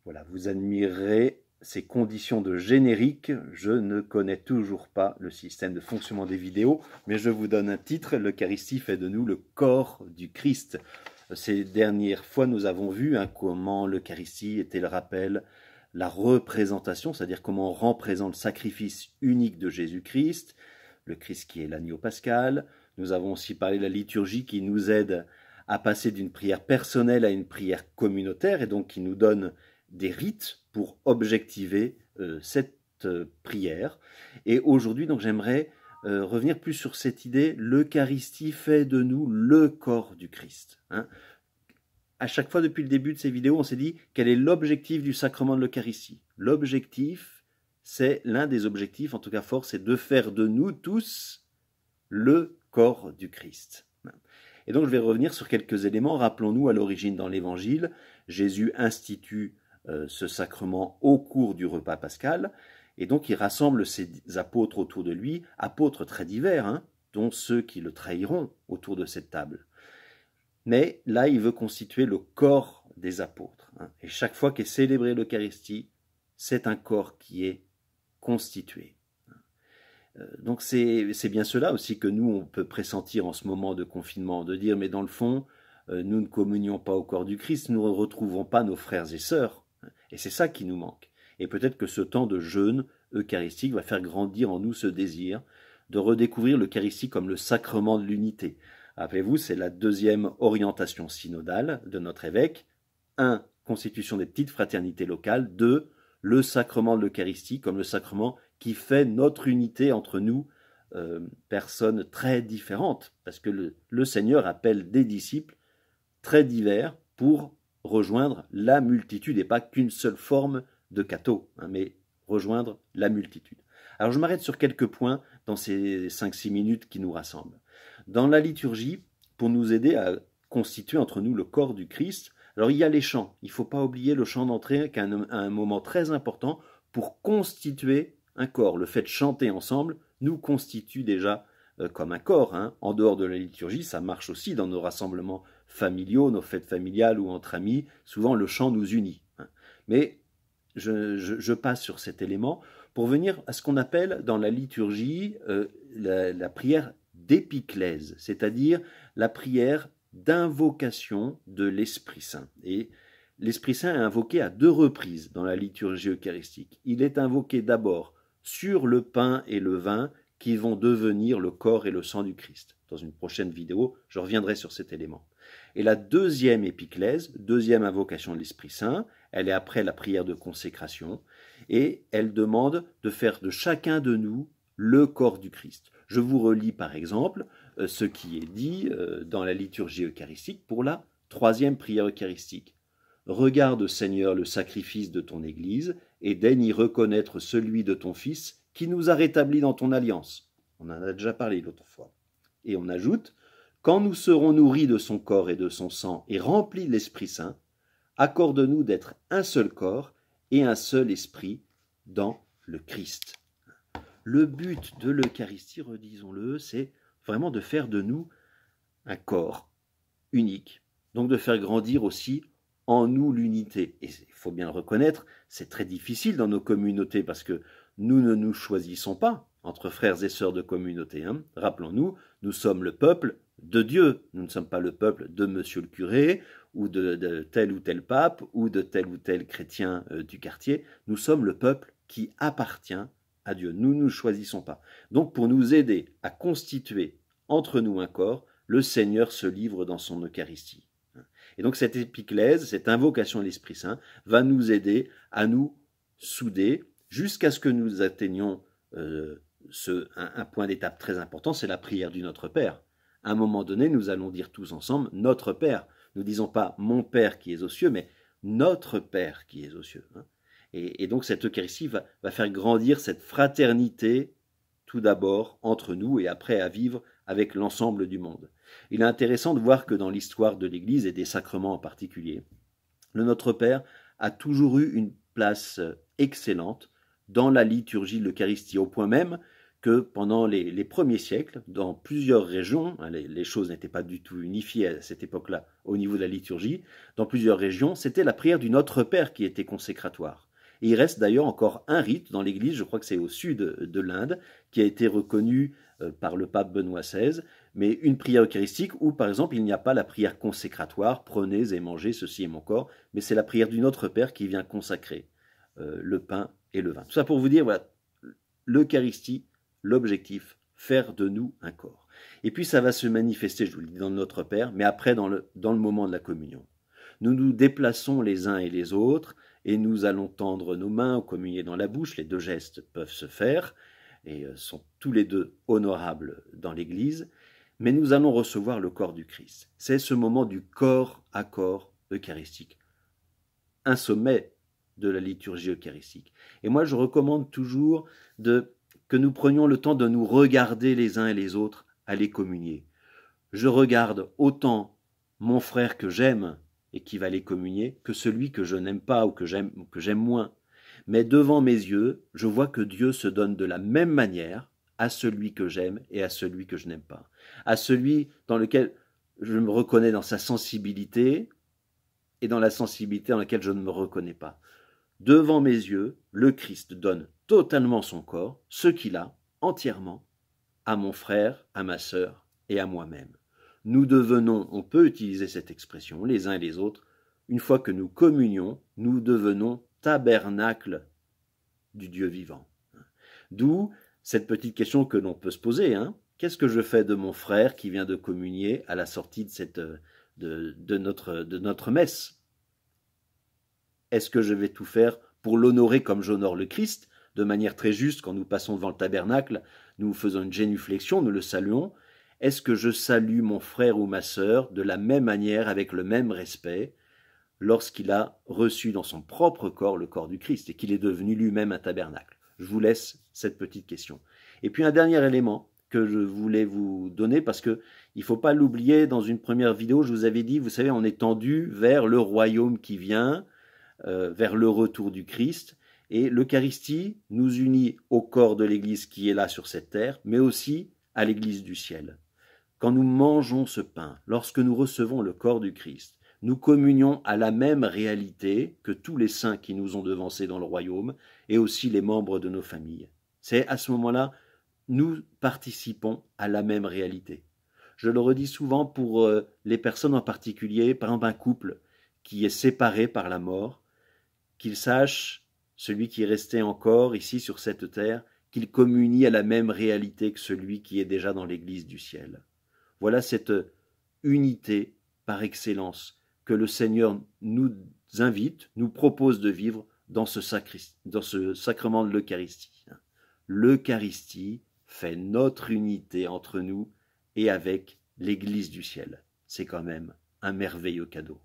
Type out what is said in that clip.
Voilà, vous admirerez ces conditions de générique. Je ne connais toujours pas le système de fonctionnement des vidéos, mais je vous donne un titre. L'Eucharistie fait de nous le corps du Christ. Ces dernières fois, nous avons vu comment l'Eucharistie était le rappel, la représentation, c'est-à-dire comment on rend présent le sacrifice unique de Jésus-Christ, le Christ qui est l'agneau pascal. Nous avons aussi parlé de la liturgie qui nous aide à passer d'une prière personnelle à une prière communautaire et donc qui nous donne des rites pour objectiver cette prière. Et aujourd'hui, donc, j'aimerais revenir plus sur cette idée, l'Eucharistie fait de nous le corps du Christ. À chaque fois, depuis le début de ces vidéos, on s'est dit quel est l'objectif du sacrement de l'Eucharistie. L'objectif, c'est l'un des objectifs, en tout cas fort, c'est de faire de nous tous le corps du Christ. Et donc, je vais revenir sur quelques éléments. Rappelons-nous, à l'origine dans l'Évangile, Jésus institue ce sacrement au cours du repas pascal, et donc il rassemble ses apôtres autour de lui, apôtres très divers, dont ceux qui le trahiront autour de cette table. Mais là, il veut constituer le corps des apôtres. Et chaque fois qu'est célébrée l'Eucharistie, c'est un corps qui est constitué. Donc c'est bien cela aussi que nous, on peut pressentir en ce moment de confinement, de dire, mais dans le fond, nous ne communions pas au corps du Christ, nous ne retrouvons pas nos frères et sœurs. Et c'est ça qui nous manque. Et peut-être que ce temps de jeûne eucharistique va faire grandir en nous ce désir de redécouvrir l'Eucharistie comme le sacrement de l'unité. Rappelez-vous, c'est la deuxième orientation synodale de notre évêque. 1. Constitution des petites fraternités locales. 2. Le sacrement de l'Eucharistie comme le sacrement qui fait notre unité entre nous, personnes très différentes. Parce que le Seigneur appelle des disciples très divers pour rejoindre la multitude et pas qu'une seule forme de catho, mais rejoindre la multitude. Alors je m'arrête sur quelques points dans ces 5-6 minutes qui nous rassemblent. Dans la liturgie, pour nous aider à constituer entre nous le corps du Christ, alors il y a les chants. Il ne faut pas oublier le chant d'entrée qui est un moment très important pour constituer un corps. Le fait de chanter ensemble nous constitue déjà comme un corps. En dehors de la liturgie, ça marche aussi dans nos rassemblements familiaux, nos fêtes familiales ou entre amis. Souvent, le chant nous unit. Mais je passe sur cet élément pour venir à ce qu'on appelle dans la liturgie la prière d'épiclèse, c'est-à-dire la prière d'invocation de l'Esprit Saint. Et l'Esprit Saint est invoqué à 2 reprises dans la liturgie eucharistique. Il est invoqué d'abord sur le pain et le vin qui vont devenir le corps et le sang du Christ. Dans une prochaine vidéo, je reviendrai sur cet élément. Et la deuxième épiclèse, deuxième invocation de l'Esprit Saint, elle est après la prière de consécration, et elle demande de faire de chacun de nous le corps du Christ. Je vous relis par exemple ce qui est dit dans la liturgie eucharistique pour la 3e prière eucharistique. Regarde, Seigneur, le sacrifice de ton Église, et daigne y reconnaître celui de ton Fils, qui nous a rétablis dans ton alliance. On en a déjà parlé l'autre fois. Et on ajoute, quand nous serons nourris de son corps et de son sang et remplis de l'Esprit Saint, accorde-nous d'être un seul corps et un seul esprit dans le Christ. Le but de l'Eucharistie, redisons-le, c'est vraiment de faire de nous un corps unique. Donc de faire grandir aussi en nous l'unité. Et il faut bien le reconnaître, c'est très difficile dans nos communautés parce que nous ne nous choisissons pas entre frères et sœurs de communauté. Rappelons-nous, nous sommes le peuple de Dieu. Nous ne sommes pas le peuple de monsieur le curé ou de tel ou tel pape ou de tel ou tel chrétien du quartier. Nous sommes le peuple qui appartient à Dieu. Nous ne nous choisissons pas. Donc pour nous aider à constituer entre nous un corps, le Seigneur se livre dans son Eucharistie. Et donc cette épiclèse, cette invocation de l'Esprit Saint, va nous aider à nous souder jusqu'à ce que nous atteignions un point d'étape très important, c'est la prière du Notre Père. À un moment donné, nous allons dire tous ensemble Notre Père. Nous ne disons pas mon Père qui est aux cieux, mais Notre Père qui est aux cieux. Et donc cette Eucharistie va faire grandir cette fraternité tout d'abord entre nous et après à vivre avec l'ensemble du monde. Il est intéressant de voir que dans l'histoire de l'Église et des sacrements en particulier, le Notre Père a toujours eu une place excellente dans la liturgie de l'Eucharistie, au point même que pendant les premiers siècles, dans plusieurs régions, hein, les choses n'étaient pas du tout unifiées à cette époque-là au niveau de la liturgie, dans plusieurs régions, c'était la prière du Notre Père qui était consécratoire. Et il reste d'ailleurs encore un rite dans l'Église, je crois que c'est au sud de l'Inde, qui a été reconnu par le pape Benoît XVI, mais une prière eucharistique où, par exemple, il n'y a pas la prière consécratoire, prenez et mangez, ceci est mon corps, mais c'est la prière du Notre Père qui vient consacrer le pain et le vin. Tout ça pour vous dire, voilà, l'Eucharistie, l'objectif, faire de nous un corps. Et puis ça va se manifester, je vous le dis, dans le Notre Père, mais après dans le moment de la communion. Nous nous déplaçons les uns et les autres, et nous allons tendre nos mains ou communier dans la bouche. Les deux gestes peuvent se faire, et sont tous les deux honorables dans l'Église, mais nous allons recevoir le corps du Christ. C'est ce moment du corps à corps eucharistique, un sommet de la liturgie eucharistique. Et moi, je recommande toujours que nous prenions le temps de nous regarder les uns et les autres aller communier. Je regarde autant mon frère que j'aime et qui va aller communier que celui que je n'aime pas ou que j'aime moins. Mais devant mes yeux, je vois que Dieu se donne de la même manière à celui que j'aime et à celui que je n'aime pas. À celui dans lequel je me reconnais dans sa sensibilité et dans la sensibilité dans laquelle je ne me reconnais pas. Devant mes yeux, le Christ donne totalement son corps, ce qu'il a, entièrement, à mon frère, à ma sœur et à moi-même. Nous devenons, on peut utiliser cette expression, les uns et les autres, une fois que nous communions, nous devenons tabernacle du Dieu vivant. D'où cette petite question que l'on peut se poser, hein. Qu'est-ce que je fais de mon frère qui vient de communier à la sortie de notre messe? Est-ce que je vais tout faire pour l'honorer comme j'honore le Christ, de manière très juste, quand nous passons devant le tabernacle, nous faisons une génuflexion, nous le saluons. Est-ce que je salue mon frère ou ma sœur de la même manière, avec le même respect, lorsqu'il a reçu dans son propre corps le corps du Christ et qu'il est devenu lui-même un tabernacle? Je vous laisse cette petite question. Et puis un dernier élément que je voulais vous donner, parce que il ne faut pas l'oublier, dans une première vidéo, je vous avais dit, vous savez, on est tendu vers le royaume qui vient, vers le retour du Christ, et l'Eucharistie nous unit au corps de l'Église qui est là sur cette terre, mais aussi à l'Église du ciel. Quand nous mangeons ce pain, lorsque nous recevons le corps du Christ, nous communions à la même réalité que tous les saints qui nous ont devancés dans le royaume, et aussi les membres de nos familles. C'est à ce moment-là, nous participons à la même réalité. Je le redis souvent pour les personnes en particulier, par exemple un couple qui est séparé par la mort, qu'il sache, celui qui est resté encore ici sur cette terre, qu'il communie à la même réalité que celui qui est déjà dans l'Église du ciel. Voilà cette unité par excellence que le Seigneur nous invite, nous propose de vivre dans ce sacrement de l'Eucharistie. L'Eucharistie fait notre unité entre nous et avec l'Église du ciel. C'est quand même un merveilleux cadeau.